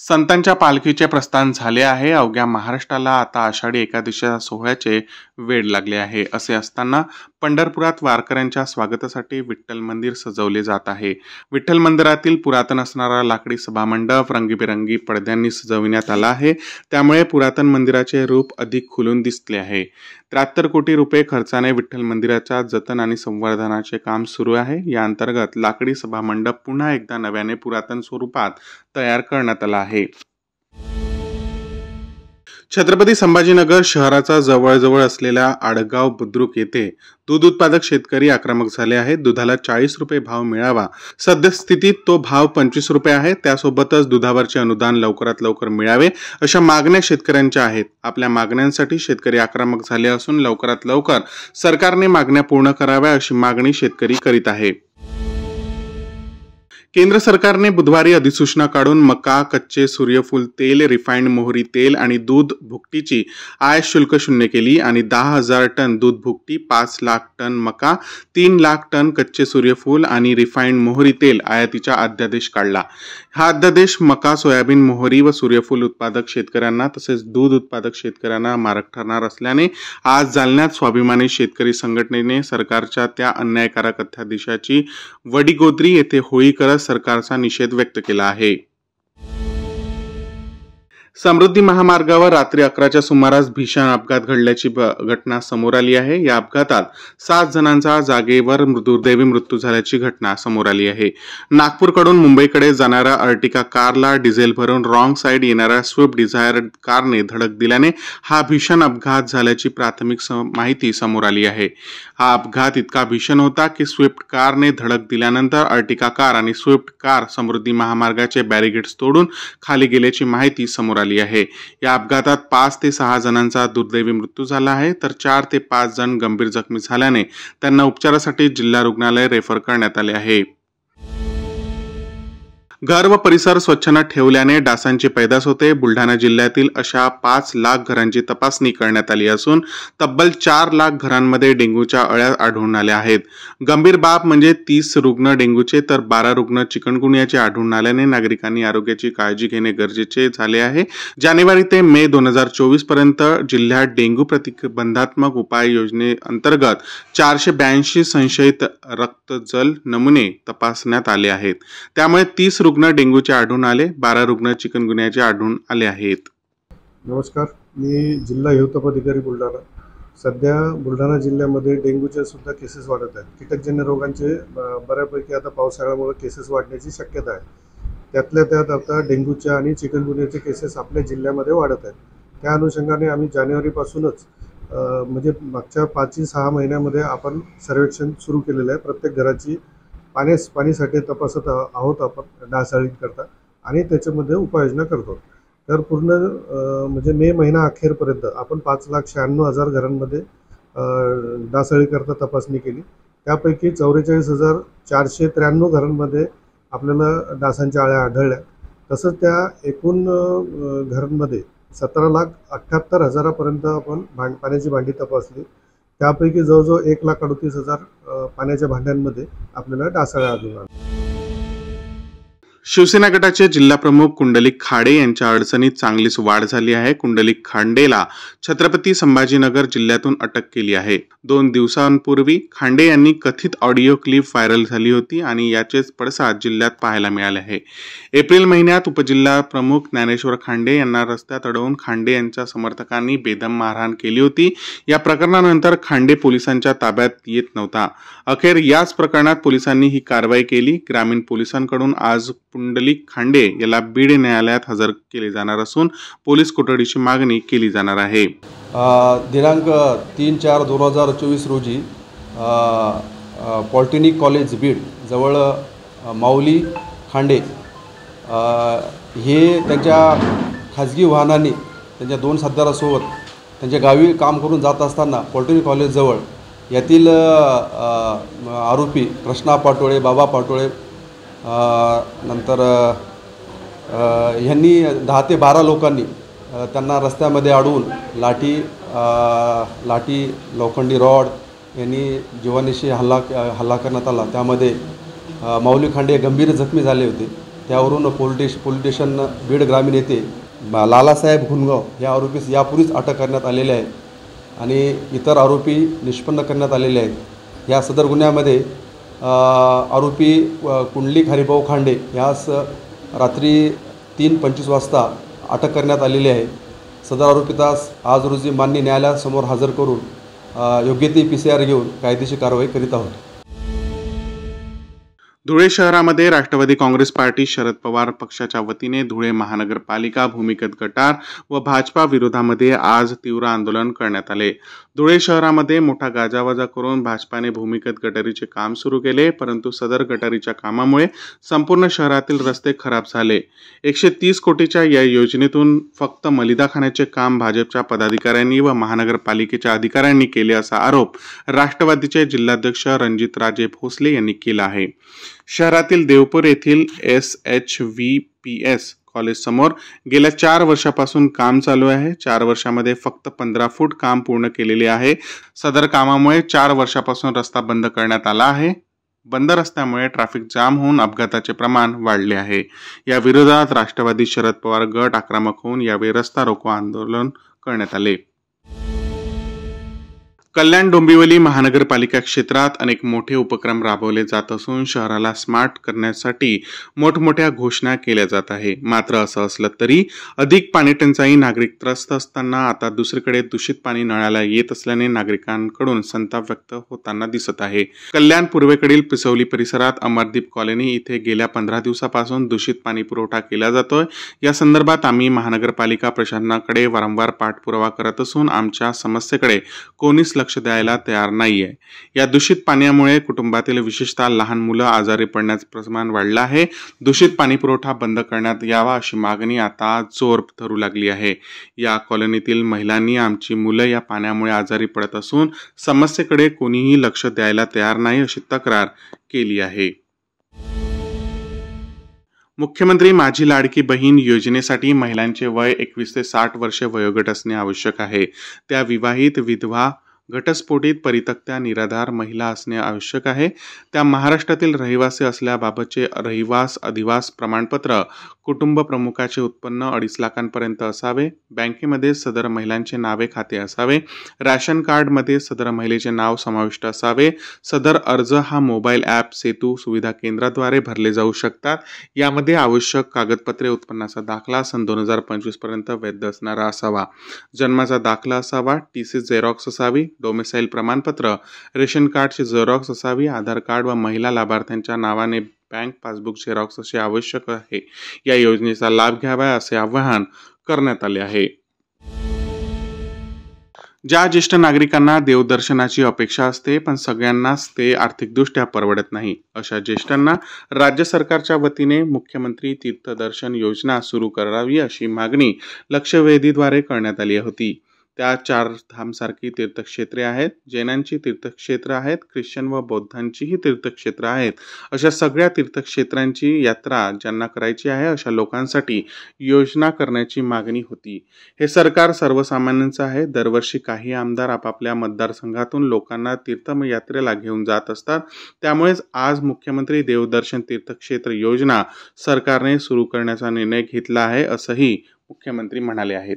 संतांच्या पालखीचे प्रस्थान झाले आहे. अवघ्या महाराष्ट्राला आता आषाढी एकादशीच्या सोहळ्याचे वेळ लागले आहे. असे असताना पंढरपुरात वारकऱ्यांच्या स्वागतासाठी विठ्ठल मंदिर सजवले जात आहे. विठ्ठल मंदिरातील पुरातन असणारा लाकडी सभामंडप रंगीबेरंगी पडद्यांनी सजविण्यात आला आहे. त्यामुळे पुरातन मंदिराचे रूप अधिक खुलून दिसले आहे. 73 कोटी रुपये खर्चाने विठ्ठल मंदिराच्या जतन आणि संवर्धनाचे काम सुरू आहे. या अंतर्गत लाकडी सभामंडप पुन्हा एकदा नव्याने पुरातन स्वरूपात तयार करण्यात आला आहे. छत्रपती संभाजीनगर शहराचा जवळजवळ असलेल्या आडगाव बुद्रुक येथे दूध उत्पादक शेतकरी आक्रमक झाले आहेत. दुधाला 40 रुपये भाव मिळावा. सद्यस्थितीत तो भाव 25 रुपये आहे. त्यासोबतच दुधावरचे अनुदान लवकरात लवकर मिळावे अशा मागण्या शेतकऱ्यांच्या आहेत. आपल्या मागण्यांसाठी शेतकरी आक्रमक झाले असून लवकरात लवकर सरकारने मागण्या पूर्ण कराव्या अशी मागणी शेतकरी करीत आहे. केंद्र सरकारने बुधवारी अधिसूचना काढून मका, कच्चे सूर्यफूल तेल, रिफाइंड मोहरी तेल आणि दूध भुकटीची आयात शुल्क शून्य केली आणि 10,000 टन दूध भुकटी, 5 लाख टन मका, 3 लाख टन कच्चे सूर्यफूल आणि रिफाइंड मोहरी तेल आयातीचा अध्यादेश काढला. हा अध्यादेश मका, सोयाबीन, मोहरी व सूर्यफूल उत्पादक शेतकऱ्यांना तसेच दूध उत्पादक शेतकऱ्यांना मारक ठरणार असल्याने आज जालन्यात स्वाभिमानी शेतकरी संघटनेने सरकारच्या त्या अन्यायकारक अध्यादेशाची वडीगोद्री येथे होळी करत सरकारचा निषेध व्यक्त केला आहे. समृद्धी महामार्गावर रात्री 11च्या सुमारास भीषण अपघात घडल्याची घटना समोर आली आहे. या अपघातात 7 जणांचा जागेवर दुर्दैवी मृत्यू झाल्याची घटना समोर आली आहे. नागपूरकडून मुंबईकडे जाणाऱ्या अर्टिका कारला डिझेल भरून रॉंग साइड येणाऱ्या स्विफ्ट डिझायर कारने धडक दिल्याने हा भीषण अपघात झाल्याची प्राथमिक माहिती समोर आली आहे. हा अपघात इतका भीषण होता की स्विफ्ट कारने धडक दिल्यानंतर अर्टिका कार आणि स्विफ्ट कार समृद्धी महामार्गाचे बॅरिगेड्स तोडून खाली गेल्याची माहिती समोर आली आहे. या अपघातात 5 ते 6 जणांचा दुर्दैवी मृत्यू झाला आहे, तर 4 ते 5 जण गंभीर जखमी झाल्याने त्यांना उपचारासाठी जिल्हा रुग्णालय रेफर करण्यात आले आहे. घर व परिसर स्वच्छ न ठेवल्याने डासांची पैदास होते. बुलढाणा जिल्ह्यातील अशा 5 लाख घरांची तपासणी करण्यात आली असून तब्बल 4 लाख घरांमध्ये डेंग्यूच्या अळ्या आढळून आल्या आहेत. गंभीर बाब म्हणजे 30 रुग्ण डेंग्यूचे तर 12 रुग्ण चिकनगुनियाचे आढळून आल्याने नागरिकांनी आरोग्याची काळजी घेणे गरजेचे झाले आहे. जानेवारी ते मे 2024 पर्यंत जिल्ह्यात डेंग्यू प्रतिबंधात्मक उपाय योजनेअंतर्गत 482 संशयित रक्तजल नमुने तपासण्यात आले आहेत. त्यामुळे 30 रुग्ण डेंग्यूचे आढळून आले, 12 रुग्ण चिकनगुनियाचे आढळून आले आहेत. नमस्कार, मी जिल्हा हेल्थ अधिकारी बुलढाणा. सध्या बुलढाणा जिल्ह्यामध्ये डेंग्यूच्या सुद्धा केसेस वाढत आहेत. कीटकजन्य रोगांचे बऱ्यापैकी आता पावसाळ्यामुळे केसेस वाढण्याची शक्यता आहे. त्यातल्या त्यात आता डेंग्यूच्या आणि चिकनगुनियाचे केसेस आपल्या जिल्ह्यामध्ये वाढत आहेत. त्या अनुषंगाने आम्ही जानेवारीपासूनच म्हणजे मागच्या 5 ते 6 महिन्यामध्ये आपण सर्वेक्षण सुरू केलेलं आहे. प्रत्येक घराची पाणीसाठी तपासत आहोत आपण डासाळी करता आणि त्याच्यामध्ये उपाययोजना करतो. तर पूर्ण म्हणजे मे महिना अखेरपर्यंत आपण 5,96,000 घरांमध्ये डासाळी करता तपासणी केली. त्यापैकी 44,493 घरांमध्ये आपल्याला डासांच्या अळ्या आढळल्या. तसंच त्या एकूण घरांमध्ये 17,78,000 पर्यंत आपण पाण्याची भांडी तपासली. त्यापैकी जवळजवळ 1,38,000 पाण्याच्या भांड्यांमध्ये आपल्याला डासाळ्या आढळून आल्या. शिवसेना गटाचे जिल्हाप्रमुख कुंडलिक खाडे यांच्या अडचणीत चांगलीच वाढ झाली आहे. कुंडलिक खांडेला छत्रपती संभाजीनगर जिल्ह्यातून अटक केली आहे. 2 दिवसांपूर्वी खांडे यांनी कथित ऑडिओ क्लिप व्हायरल झाली होती आणि याचेच पडसाद जिल्ह्यात पाहायला मिळाले आहे. एप्रिल महिन्यात उपजिल्हा प्रमुख ज्ञानेश्वर खांडे यांना रस्त्यात अडवून खांडे यांच्या समर्थकांनी बेदम मारहाण केली होती. या प्रकरणानंतर खांडे पोलिसांच्या ताब्यात येत नव्हता. अखेर याच प्रकरणात पोलिसांनी ही कारवाई केली. ग्रामीण पोलिसांकडून आज कुंडलिक खांडे याला बीड न्यायालयात हजर केले जाणार असून पोलीस कोठडीची मागणी केली जाणार आहे. दिनांक 3/4/2024 रोजी पॉलिटेक्निक कॉलेज बीड जवळ माऊली खांडे हे त्यांच्या खाजगी वाहनाने त्यांच्या 2 साथीदारासोबत त्यांच्या गावी काम करून जात असताना पॉलिटेक्निक कॉलेजजवळ यातील आरोपी कृष्णा पाटोळे, बाबा पाटोळे नंतर ह्यांनी 10 ते 12 लोकांनी त्यांना रस्त्यामध्ये अडवून लाठी लोखंडी रॉड यांनी जीवानीशी हल्ला करण्यात आला. त्यामध्ये माऊली खांडे गंभीर जखमी झाले होते. त्यावरून पोलीस स्टेशन बीड ग्रामीण येथे लालासाहेब घुनगाव या आरोपीस यापूर्वीच अटक करण्यात आलेले आहे आणि इतर आरोपी निष्पन्न करण्यात आलेले आहेत। या सदर गुन्ह्यामध्ये आरोपी कुंडलिक हरिभाऊ खांडे यास रात्री 3:25 वाजता अटक करण्यात आलेली आहे। सदर आरोपीतास आज रोजी माननीय न्यायालयासमोर हजर करून योग्य ती PCR घेऊन कायदेशीर कारवाई करीत आहोत। धुळे शहरामध्ये राष्ट्रवादी काँग्रेस पार्टी शरद पवार पक्षाच्या वतीने धुळे महानगरपालिका भूमिगत गटार व भाजपा विरोधामध्ये आज तीव्र आंदोलन करण्यात आले। धुळे शहरामध्ये मोठा गाजावाजा करून भाजपाने भूमिगत गटारीचे काम सुरू केले, परंतु सदर गटारीच्या कामामुळे संपूर्ण शहरातील रस्ते खराब झाले। 130 कोटीच्या या योजनेतून फक्त मलिदाखान्याचे काम भाजपच्या पदाधिकाऱ्यांनी व महानगरपालिकेच्या अधिकाऱ्यांनी केले असा आरोप राष्ट्रवादीचे जिल्हाध्यक्ष रणजितराजे भोसले यांनी केला आहे। शहरातील देवपूर येथील SHVPS कॉलेज समोर गेल्या 4 वर्षापासून काम चालू आहे। 4 वर्षामध्ये फक्त 15 फूट काम पूर्ण केलेले आहे। सदर कामामुळे 4 वर्षापासून रस्ता बंद करण्यात आला आहे। बंद रस्त्यामुळे ट्रॅफिक जाम होऊन अपघाताचे प्रमाण वाढले आहे। या विरोधात राष्ट्रवादी शरद पवार गट आक्रमक होऊन यावेळी रस्ता रोको आंदोलन करण्यात आले। कल्याण डोंबिवली महानगरपालिका क्षेत्रात अनेक मोठे उपक्रम राबवले जात असून शहराला स्मार्ट करण्यासाठी मोठमोठ्या घोषणा केल्या जात आहे। मात्र असं असलं तरी अधिक पाणी टंचाई नागरिक त्रस्त असताना आता दुसरीकडे दूषित पाणी नळाला येत असल्याने नागरिकांकडून संताप व्यक्त होताना दिसत आहे। कल्याण पूर्वेकडील पिसवली परिसरात अमरदीप कॉलनी इथे गेल्या 15 दिवसापासून दूषित पाणी पुरवठा केला जातोय। या संदर्भात आम्ही महानगरपालिका प्रशासनाकडे वारंवार पाठपुरावा करत असून आमच्या समस्येकडे कोणीच लक्ष द्यायला तयार नाहीये। या दूषित पाण्यामुळे कुटुंबातील विशेषतः लहान मुलं आजारी पडण्याचं प्रमाण वाढलं आहे। दूषित पाणी पुरवठा बंद करण्यात यावा अशी मागणी आता जोर धरू लागली आहे। या कॉलनीतील महिलांनी आमची मुलं या पाण्यामुळे आजारी पडत असून समस्येकडे कोणीही लक्ष द्यायला तयार नाही अशी तक्रार केली आहे। मुख्यमंत्री माझी लाडकी बहीण योजनेसाठी महिलांचे वय 21 ते 60 वर्षे वयोगट असणे आवश्यक आहे। त्या विवाहित, विधवा, घटस्फोटित, परित्यक्त्या, निराधार महिला असणे आवश्यक आहे। त्या महाराष्ट्रातील रहिवासी असल्याबाबतचे रहिवास अधिवास प्रमाणपत्र, कुटुंब प्रमुखाचे उत्पन्न 2.5 लाखांपर्यंत असावे। बँकेमध्ये सदर महिलांचे नावे खाते असावे। रॅशन कार्डमध्ये सदर महिलेचे नाव समाविष्ट असावे। सदर अर्ज हा मोबाईल ॲप सेतू सुविधा केंद्राद्वारे भरले जाऊ शकतात। यामध्ये आवश्यक कागदपत्रे, उत्पन्नाचा दाखला सन 2025 पर्यंत वैध असणारा असावा। जन्माचा दाखला असावा। TC झेरॉक्स असावी। डोमेसाईल प्रमाणपत्र, रेशन कार्डची झेरॉक्स असावी। आधार कार्ड व महिला लाभार्थ्यांच्या नावाने बँक पासबुक झेरॉक्स असे आवश्यक आहे। या योजनेचा लाभ घ्यावा असे आवाहन करण्यात आले आहे। ज्या ज्येष्ठ नागरिकांना देवदर्शनाची अपेक्षा असते पण सगळ्यांनाच ते आर्थिकदृष्ट्या परवडत नाही, अशा ज्येष्ठांना राज्य सरकारच्या वतीने मुख्यमंत्री तीर्थदर्शन योजना सुरू करावी अशी मागणी लक्षवेधीद्वारे करण्यात आली होती। त्या 4 धामसारखी तीर्थक्षेत्रे आहेत, जैनांची तीर्थक्षेत्र आहेत, ख्रिश्चन व बौद्धांचीही तीर्थक्षेत्र आहेत। अशा सगळ्या तीर्थक्षेत्रांची यात्रा ज्यांना करायची आहे अशा लोकांसाठी योजना करण्याची मागणी होती। हे सरकार सर्वसामान्यांचं आहे। दरवर्षी काही आमदार आपापल्या मतदारसंघातून लोकांना तीर्थयात्रेला घेऊन जात असतात। त्यामुळेच आज मुख्यमंत्री देवदर्शन तीर्थक्षेत्र योजना सरकारने सुरू करण्याचा निर्णय घेतला आहे असंही मुख्यमंत्री म्हणाले आहेत।